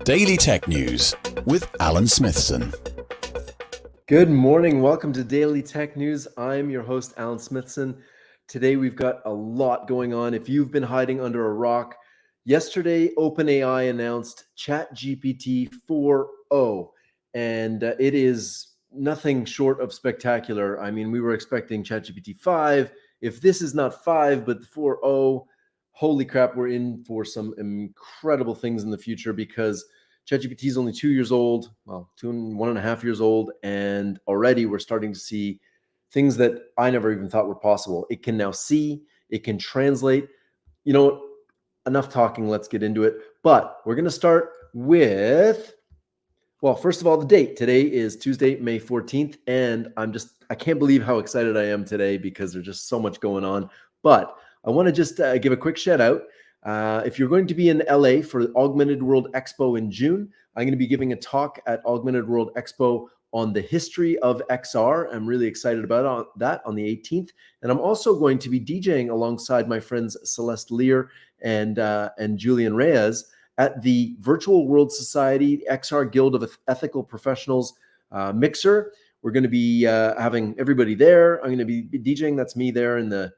Daily Tech News with Alan Smithson. Good morning. Welcome to Daily Tech News. I'm your host, Alan Smithson. Today, we've got a lot going on. If you've been hiding under a rock, yesterday, OpenAI announced GPT4o, and it is nothing short of spectacular. I mean, we were expecting ChatGPT 5. If this is not 5, but 4o, holy crap, we're in for some incredible things in the future because ChatGPT is only 2 years old, well, 1.5 years old, and already we're starting to see things that I never even thought were possible. It can now see, it can translate. You know what? Enough talking, let's get into it. But we're going to start with, well, first of all, the date. Today is Tuesday, May 14th, and I can't believe how excited I am today because there's just so much going on. But I want to just give a quick shout out. If you're going to be in LA for Augmented World Expo in June, I'm going to be giving a talk at Augmented World Expo on the history of XR. I'm really excited about that on the 18th. And I'm also going to be DJing alongside my friends Celeste Lear and Julian Reyes at the Virtual World Society XR Guild of Ethical Professionals mixer. We're going to be having everybody there. I'm going to be DJing. That's me there in the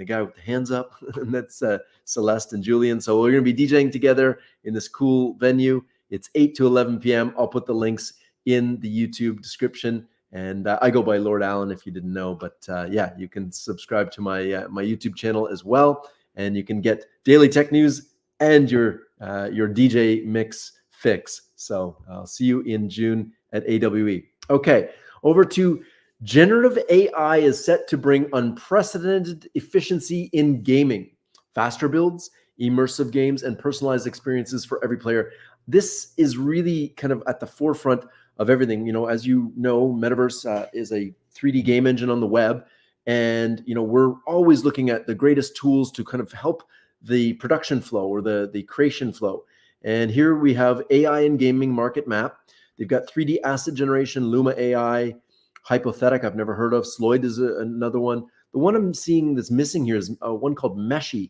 guy with the hands up, and that's Celeste and Julian. So we're going to be DJing together in this cool venue. It's 8 to 11 p.m. I'll put the links in the YouTube description. And I go by Lord Allen if you didn't know. But yeah, you can subscribe to my my YouTube channel as well. And you can get daily tech news and your DJ mix fix. So I'll see you in June at AWE. Okay, over to generative AI is set to bring unprecedented efficiency in gaming, faster builds, immersive games, and personalized experiences for every player. This is really kind of at the forefront of everything. You know, as you know, Metaverse is a 3D game engine on the web. And, you know, we're always looking at the greatest tools to kind of help the production flow or the creation flow. And here we have AI in gaming market map. They've got 3D asset generation, Luma AI, Hypothetic, I've never heard of. Sloyd is another one. The one I'm seeing that's missing here is one called Meshy.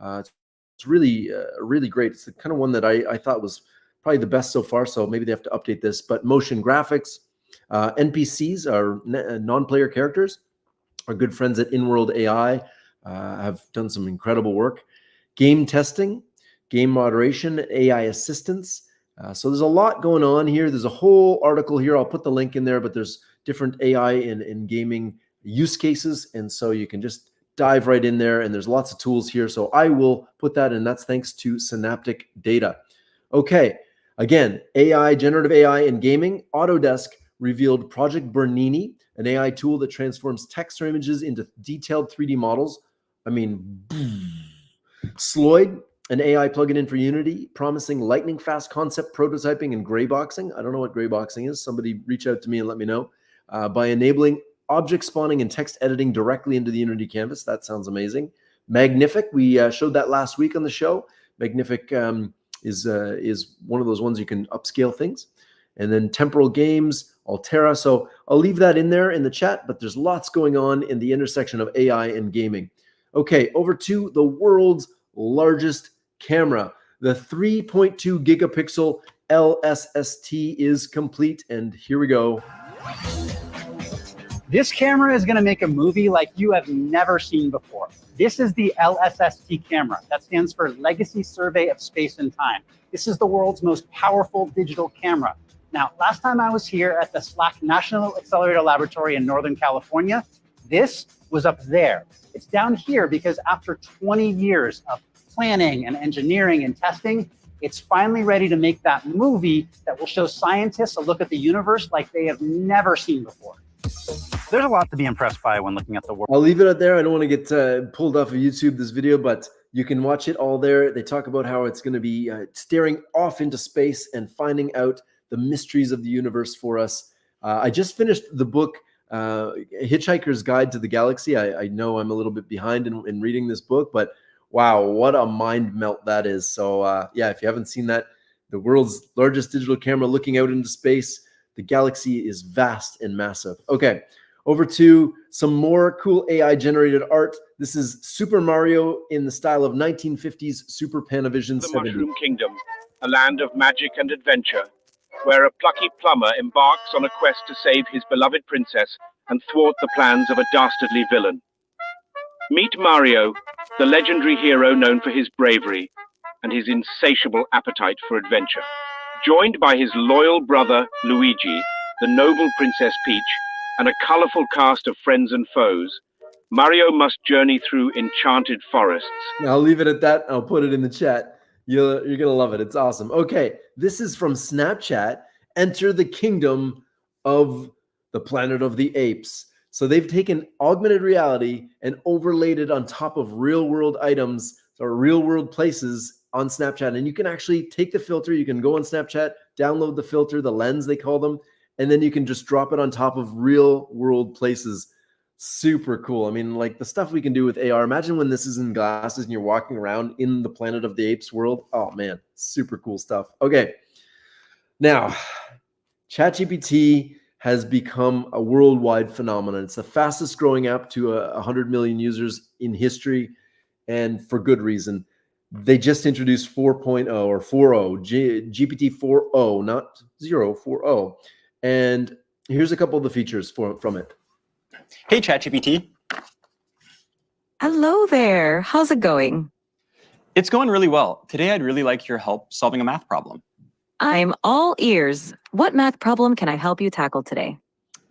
It's really, really great. It's the kind of one that I thought was probably the best so far, so maybe they have to update this. But motion graphics, NPCs are non-player characters. Our good friends at InWorld AI have done some incredible work. Game testing, game moderation, AI assistance. So there's a lot going on here. There's a whole article here. I'll put the link in there, but there's different AI in gaming use cases. And so you can just dive right in there, and there's lots of tools here. So I will put that in. That's thanks to Synaptic Data. Okay, again, AI, generative AI in gaming. Autodesk revealed Project Bernini, an AI tool that transforms text or images into detailed 3D models. I mean, Sloyd, an AI plugin in for Unity, promising lightning fast concept prototyping and grayboxing. I don't know what grayboxing is. Somebody reach out to me and let me know. By enabling object spawning and text editing directly into the Unity canvas. That sounds amazing. Magnific, we showed that last week on the show. Magnific is one of those ones you can upscale things. And then Temporal Games, Altera. So I'll leave that in there in the chat, but there's lots going on in the intersection of AI and gaming. Okay, over to the world's largest camera. The 3.2 gigapixel LSST is complete, and here we go. This camera is going to make a movie like you have never seen before. This is the LSST camera. That stands for Legacy Survey of Space and Time. This is the world's most powerful digital camera. Now, last time I was here at the SLAC National Accelerator Laboratory in Northern California, this was up there. It's down here because after 20 years of planning and engineering and testing, it's finally ready to make that movie that will show scientists a look at the universe like they have never seen before. There's a lot to be impressed by when looking at the world. I'll leave it out there. I don't want to get pulled off of YouTube, this video, but you can watch it all there. They talk about how it's going to be staring off into space and finding out the mysteries of the universe for us. I just finished the book, Hitchhiker's Guide to the Galaxy. I know I'm a little bit behind in reading this book, but wow, what a mind melt that is. So yeah, if you haven't seen that, the world's largest digital camera looking out into space, the galaxy is vast and massive. Okay, Over to some more cool AI generated art. This is Super Mario in the style of 1950s Super Panavision The 70. Mushroom Kingdom, a land of magic and adventure, where a plucky plumber embarks on a quest to save his beloved princess and thwart the plans of a dastardly villain. Meet Mario, the legendary hero known for his bravery and his insatiable appetite for adventure. Joined by his loyal brother, Luigi, the noble Princess Peach, and a colorful cast of friends and foes, Mario must journey through enchanted forests. I'll leave it at that. I'll put it in the chat. You're going to love it. It's awesome. Okay, this is from Snapchat. Enter the kingdom of the planet of the apes. So they've taken augmented reality and overlaid it on top of real world items or real world places on Snapchat. And you can actually take the filter. You can go on Snapchat, download the filter, the lens they call them, and then you can just drop it on top of real world places. Super cool. I mean, like the stuff we can do with AR. Imagine when this is in glasses and you're walking around in the Planet of the Apes world. Oh man, super cool stuff. Okay. Now, ChatGPT has become a worldwide phenomenon. It's the fastest growing app to 100 million users in history, and for good reason. They just introduced 4.0 or 4.0, GPT4o, not 0, 4.0. And here's a couple of the features from it. Hey, ChatGPT. Hello there. How's it going? It's going really well. Today, I'd really like your help solving a math problem. I'm all ears. What math problem can I help you tackle today?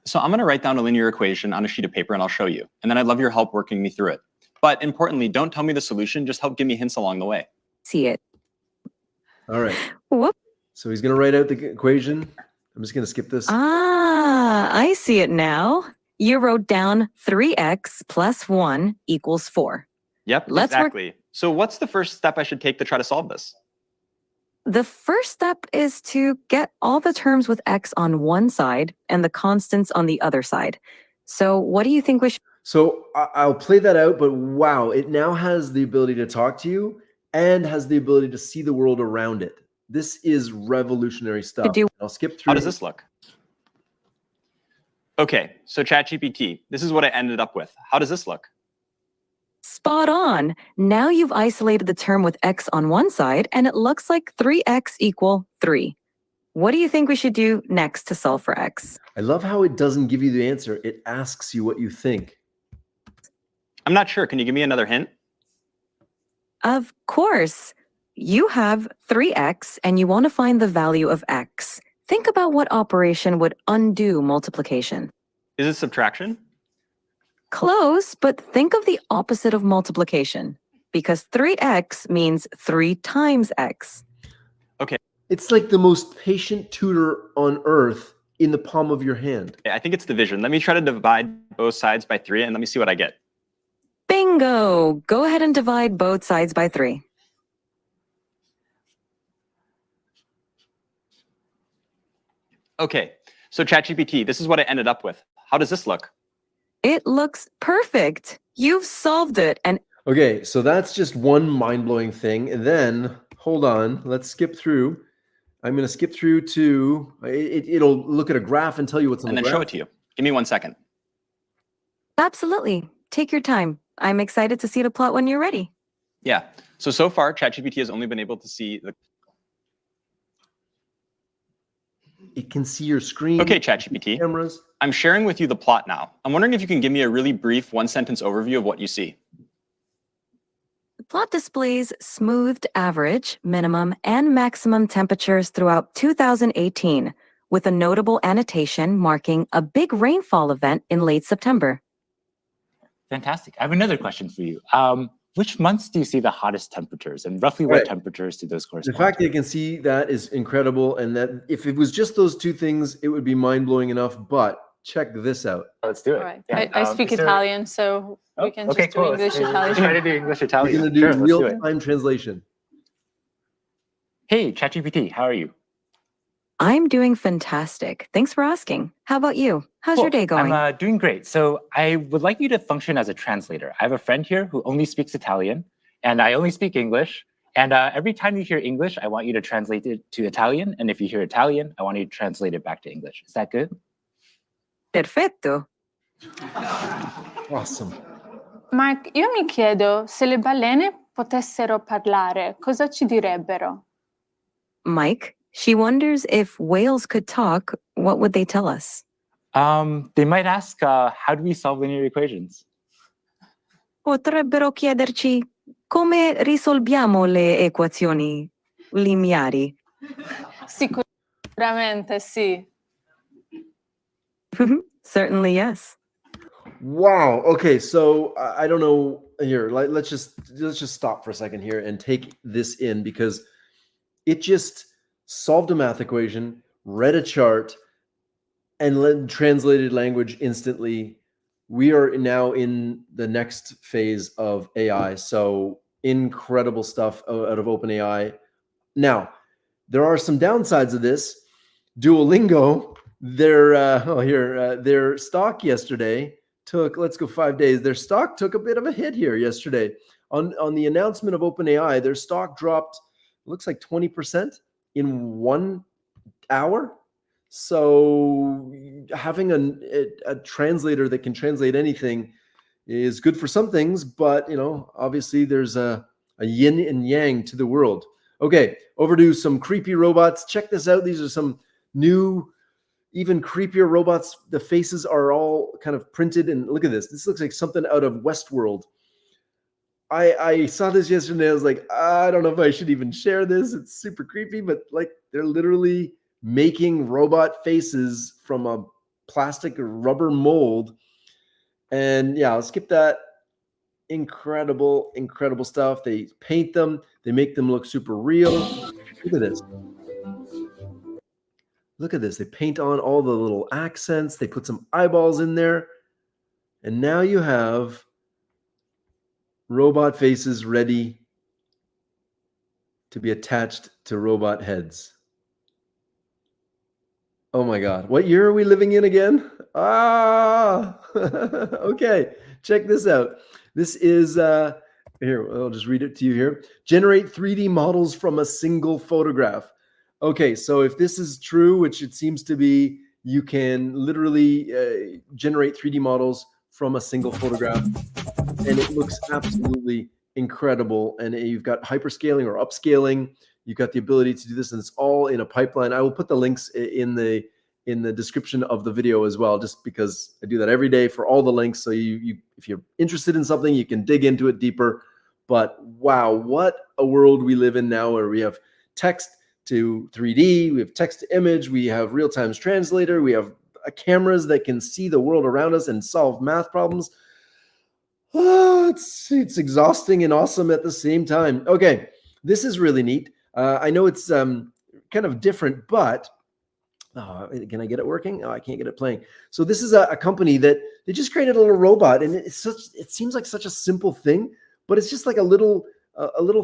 So I'm going to write down a linear equation on a sheet of paper and I'll show you. And then I'd love your help working me through it. But importantly, don't tell me the solution. Just help give me hints along the way. See it. All right. Whoop. So he's going to write out the equation. I'm just going to skip this. I see it now. You wrote down 3x plus 1 equals 4. Yep, Let's exactly. So what's the first step I should take to try to solve this? The first step is to get all the terms with x on one side and the constants on the other side. So what do you think we should? So I'll play that out, but wow, it now has the ability to talk to you and has the ability to see the world around it. This is revolutionary stuff. I'll skip through. How does this look? Okay, so ChatGPT, this is what I ended up with. How does this look? Spot on. Now you've isolated the term with x on one side, and it looks like 3x equal 3. What do you think we should do next to solve for x? I love how it doesn't give you the answer. It asks you what you think. I'm not sure. Can you give me another hint? Of course. You have 3x, and you want to find the value of x. Think about what operation would undo multiplication. Is it subtraction? Close, but think of the opposite of multiplication, because 3x means 3 times x. Okay. It's like the most patient tutor on earth in the palm of your hand. I think it's division. Let me try to divide both sides by 3 and let me see what I get. Bingo! Go ahead and divide both sides by 3. Okay, so ChatGPT, this is what I ended up with. How does this look? It looks perfect. You've solved it. And Okay, so that's just one mind-blowing thing. And then, hold on, let's skip through. I'm going to skip through to, it'll look at a graph and tell you what's on and the then graph. show it to you. Give me 1 second. absolutely. Take your time. I'm excited to see the plot when you're ready. Yeah, so far, ChatGPT has only been able to see the... It can see your screen. Okay, ChatGPT, Cameras. I'm sharing with you the plot now. I'm wondering if you can give me a really brief 1-sentence overview of what you see. The plot displays smoothed average, minimum, and maximum temperatures throughout 2018, with a notable annotation marking a big rainfall event in late September. Fantastic. I have another question for you. Which months do you see the hottest temperatures, and roughly what temperatures do those The correspond fact to? that you can see that is incredible. And that if it was just those two things, it would be mind-blowing enough. But check this out. Let's do it. All right. Yeah. I speak is there- Italian, so we can okay, just cool. do English, Let's Italian. try to do English, We're Italian. going to do Sure, let's do it. real-time translation. Hey, ChatGPT, how are you? I'm doing fantastic. Thanks for asking. How about you? How's your day going? I'm doing great. So I would like you to function as a translator. I have a friend here who only speaks Italian, and I only speak English. And every time you hear English, I want you to translate it to Italian. And if you hear Italian, I want you to translate it back to English. Is that good? Perfetto. Awesome. Mark, io mi chiedo se le balene potessero parlare, cosa ci direbbero? Mike, she wonders if whales could talk, what would they tell us? They might ask, how do we solve linear equations? Potrebbero chiederci come risolviamo le equazioni lineari. Sicuramente sì. Certainly, yes. Wow. Okay, so I don't know here. Let's just stop for a second here and take this in, because it just solved a math equation, read a chart, and translated language instantly. We are now in the next phase of AI. So incredible stuff out of OpenAI. Now, there are some downsides of this. Duolingo, their stock yesterday took, let's go 5 days. Their stock took a bit of a hit here yesterday. On the announcement of OpenAI, their stock dropped, looks like 20% in 1 hour. So having a translator that can translate anything is good for some things, but obviously there's a yin and yang to the world. Okay, over to some creepy robots. Check this out. These are some new, even creepier robots. The faces are all kind of printed, and look at this. This looks like something out of Westworld. I saw this yesterday. I was like, I don't know if I should even share this. It's super creepy, but like they're literally making robot faces from a plastic or rubber mold. And yeah, I'll skip that. Incredible stuff. They paint them. They make them look super real. Look at this. Look at this. They paint on all the little accents. They put some eyeballs in there. And now you have robot faces ready to be attached to robot heads. Oh my God. What year are we living in again? Okay. Check this out. This is, here, I'll just read it to you here. Generate 3D models from a single photograph. Okay, so if this is true, which it seems to be, you can literally generate 3D models from a single photograph, and it looks absolutely incredible. And you've got hyperscaling or upscaling. You've got the ability to do this, and it's all in a pipeline. I will put the links in the description of the video as well, just because I do that every day for all the links. So you if you're interested in something, you can dig into it deeper. But wow, what a world we live in now, where we have text to 3D, we have text to image, we have real-time translator, we have cameras that can see the world around us and solve math problems. Oh, it's exhausting and awesome at the same time. Okay, this is really neat. I know it's kind of different, but can I get it working? Oh, I can't get it playing. So this is a company that they just created a little robot, and it seems like such a simple thing, but it's just like a little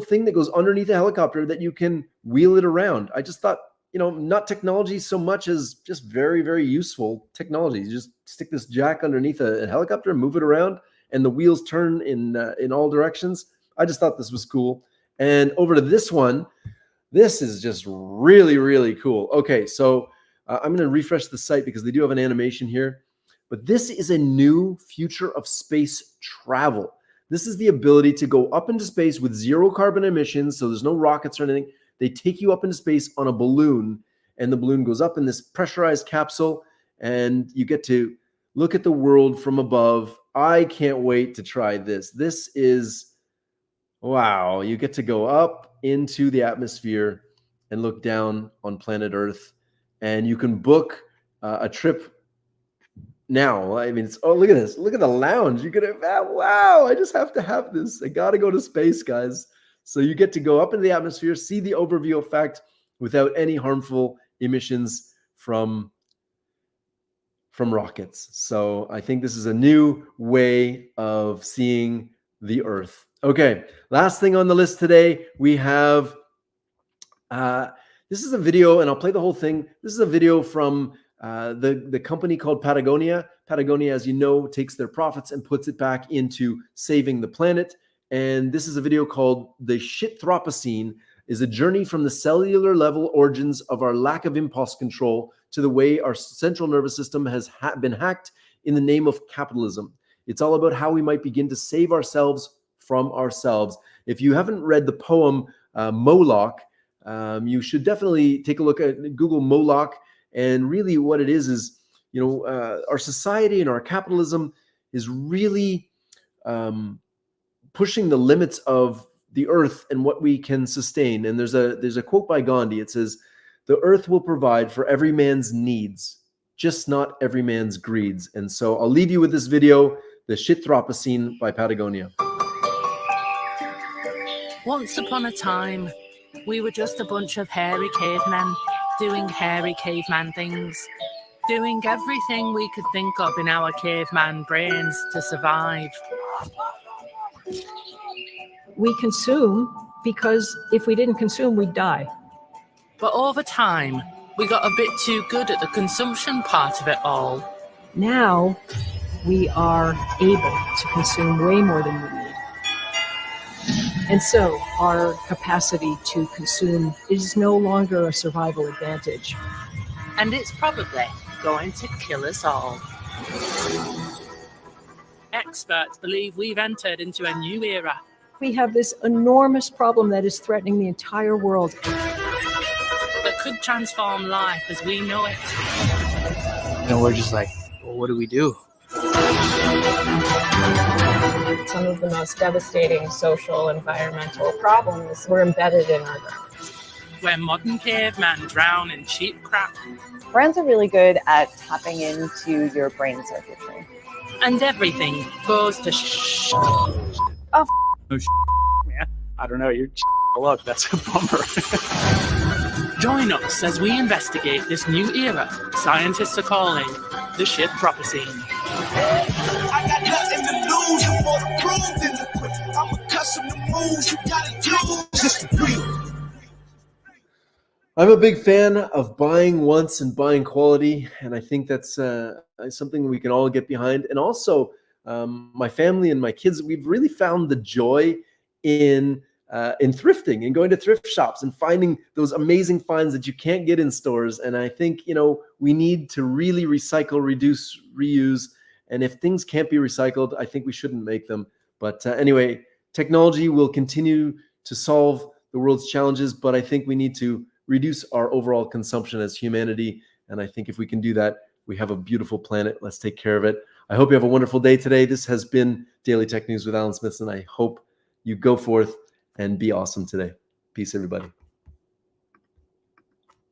thing that goes underneath a helicopter that you can wheel it around. I just thought, not technology so much as just very, very useful technology. You just stick this jack underneath a helicopter, move it around, and the wheels turn in all directions. I just thought this was cool. And over to this one, this is just really, really cool. Okay, so I'm going to refresh the site because they do have an animation here. But this is a new future of space travel. This is the ability to go up into space with zero carbon emissions. So there's no rockets or anything. They take you up into space on a balloon, and the balloon goes up in this pressurized capsule, and you get to look at the world from above. I can't wait to try this. This is, wow. You get to go up into the atmosphere and look down on planet Earth, and you can book a trip now. I mean, look at this. Look at the lounge. You could have, wow, I just have to have this. I got to go to space, guys. So you get to go up into the atmosphere, see the overview effect without any harmful emissions from rockets. So I think this is a new way of seeing the Earth. Okay, last thing on the list today, we have, this is a video, and I'll play the whole thing. This is a video from the company called Patagonia. Patagonia, as you know, takes their profits and puts it back into saving the planet. And this is a video called The Shitthropocene, is a journey from the cellular level origins of our lack of impulse control to the way our central nervous system has been hacked in the name of capitalism. It's all about how we might begin to save ourselves from ourselves. If you haven't read the poem Moloch, you should definitely take a look at Google Moloch. And really what it is, you know, our society and our capitalism is really pushing the limits of the earth and what we can sustain. And there's a quote by Gandhi. It says, "The earth will provide for every man's needs, just not every man's greeds." And so I'll leave you with this video, The Shitthropocene by Patagonia. Once upon a time, we were just a bunch of hairy cavemen doing hairy caveman things, doing everything we could think of in our caveman brains to survive. We consume because if we didn't consume, we'd die. But over time, we got a bit too good at the consumption part of it all. Now we are able to consume way more than we need. And so our capacity to consume is no longer a survival advantage. And it's probably going to kill us all. Experts believe we've entered into a new era. We have this enormous problem that is threatening the entire world. That could transform life as we know it. And we're just like, well, what do we do? Some of the most devastating social, environmental problems were embedded in our brains. Where modern cavemen drown in cheap crap. Brands are really good at tapping into your brain circuitry. And everything goes to Oh, man. I don't know. You're look, that's a bummer. Join us as we investigate this new era scientists are calling the Shitthropocene. I got nothing to lose before the proof in the quick. I'm accustomed to moves you gotta use just to breathe. I'm a big fan of buying once and buying quality, and I think that's something we can all get behind. And also, my family and my kids, we've really found the joy in thrifting and going to thrift shops and finding those amazing finds that you can't get in stores. And I think, you know, we need to really recycle, reduce, reuse. And if things can't be recycled, I think we shouldn't make them. But anyway, technology will continue to solve the world's challenges, but I think we need to reduce our overall consumption as humanity. And I think if we can do that, we have a beautiful planet. Let's take care of it. I hope you have a wonderful day today. This has been Daily Tech News with Alan Smithson. I hope you go forth and be awesome today. Peace, everybody.